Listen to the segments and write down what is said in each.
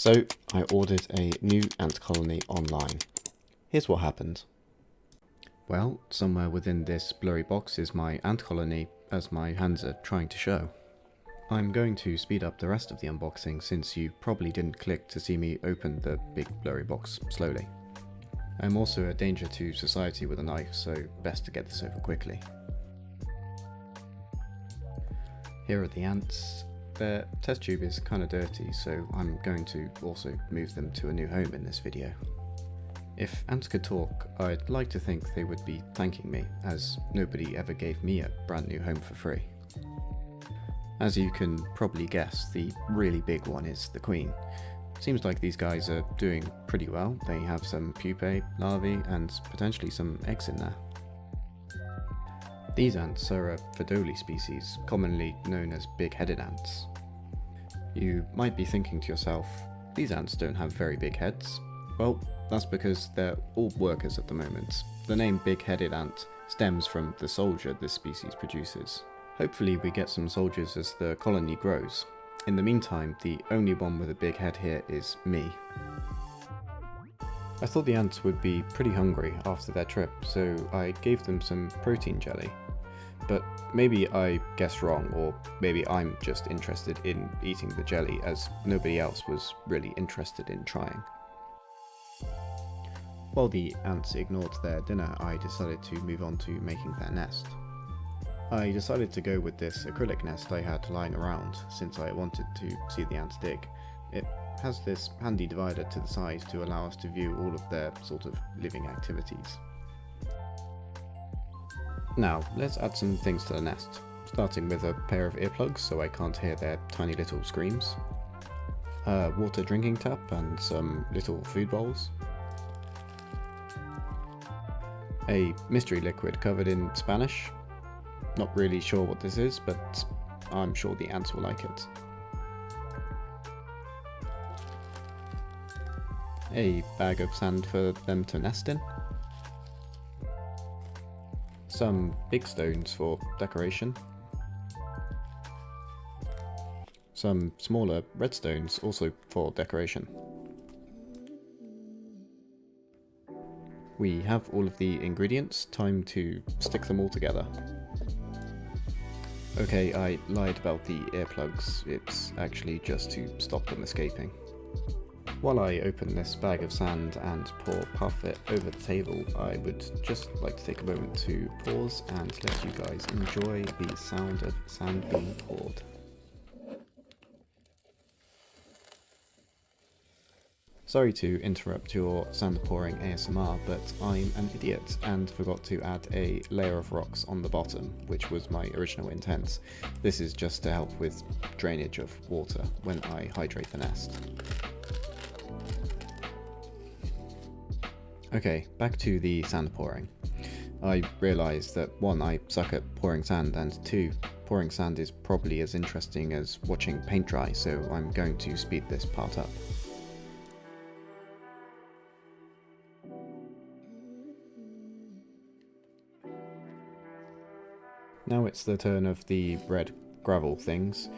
So I ordered a new ant colony online. Here's what happened. Well, somewhere within this blurry box is my ant colony, as my hands are trying to show. I'm going to speed up the rest of the unboxing since you probably didn't click to see me open the big blurry box slowly. I'm also a danger to society with a knife, so best to get this over quickly. Here are the ants. Their test tube is kinda dirty, so I'm going to also move them to a new home in this video. If ants could talk, I'd like to think they would be thanking me, as nobody ever gave me a brand new home for free. As you can probably guess, the really big one is the queen. Seems like these guys are doing pretty well. They have some pupae, larvae, and potentially some eggs in there. These ants are a Pheidole species, commonly known as big-headed ants. You might be thinking to yourself, these ants don't have very big heads. Well, that's because they're all workers at the moment. The name big-headed ant stems from the soldier this species produces. Hopefully we get some soldiers as the colony grows. In the meantime, the only one with a big head here is me. I thought the ants would be pretty hungry after their trip, so I gave them some protein jelly. But maybe I guessed wrong, or maybe I'm just interested in eating the jelly as nobody else was really interested in trying. While the ants ignored their dinner, I decided to move on to making their nest. I decided to go with this acrylic nest I had lying around, since I wanted to see the ants dig. It has this handy divider to the side to allow us to view all of their sort of living activities. Now, let's add some things to the nest, starting with a pair of earplugs so I can't hear their tiny little screams, a water drinking tap and some little food bowls, a mystery liquid covered in Spanish. Not really sure what this is, but I'm sure the ants will like it. A bag of sand for them to nest in. Some big stones for decoration. Some smaller red stones also for decoration. We have all of the ingredients, time to stick them all together. Okay, I lied about the earplugs, it's actually just to stop them escaping. While I open this bag of sand and pour half it over the table, I would just like to take a moment to pause and let you guys enjoy the sound of sand being poured. Sorry to interrupt your sand pouring ASMR, but I'm an idiot and forgot to add a layer of rocks on the bottom, which was my original intent. This is just to help with drainage of water when I hydrate the nest. Okay, back to the sand pouring. I realised that 1, I suck at pouring sand, and 2, pouring sand is probably as interesting as watching paint dry, so I'm going to speed this part up. Now it's the turn of the red gravel things.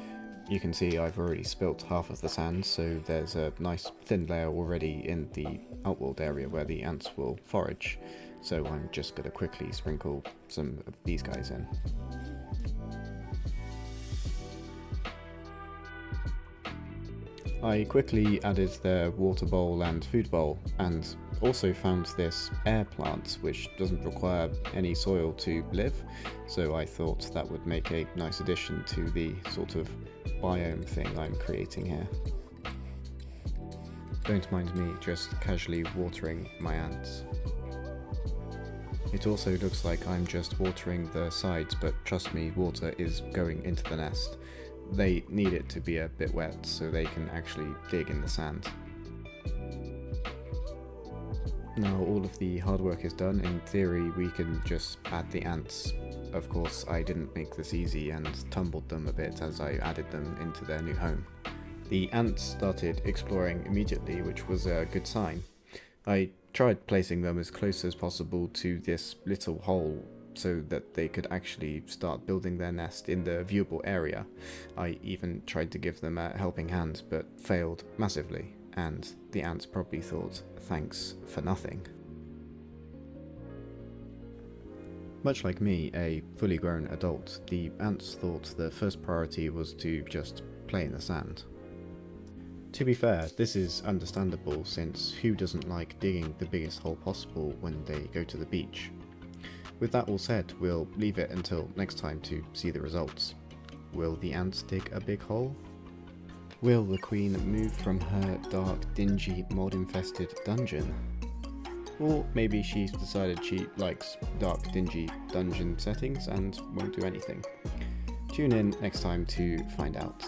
You can see I've already spilt half of the sand, so there's a nice thin layer already in the outworld area where the ants will forage. So I'm just going to quickly sprinkle some of these guys in. I quickly added their water bowl and food bowl, and also found this air plant which doesn't require any soil to live, so I thought that would make a nice addition to the sort of biome thing I'm creating here. Don't mind me just casually watering my ants. It also looks like I'm just watering the sides, but trust me, water is going into the nest. They need it to be a bit wet so they can actually dig in the sand. Now all of the hard work is done. In theory we can just add the ants. Of course I didn't make this easy and tumbled them a bit as I added them into their new home. The ants started exploring immediately, which was a good sign. I tried placing them as close as possible to this little hole so that they could actually start building their nest in the viewable area. I even tried to give them a helping hand, but failed massively. and the ants probably thought, thanks for nothing. Much like me, a fully grown adult, the ants thought the first priority was to just play in the sand. To be fair, this is understandable, since who doesn't like digging the biggest hole possible when they go to the beach? With that all said, we'll leave it until next time to see the results. Will the ants dig a big hole? Will the queen move from her dark, dingy, mold-infested dungeon? Or maybe she's decided she likes dark, dingy dungeon settings and won't do anything. Tune in next time to find out.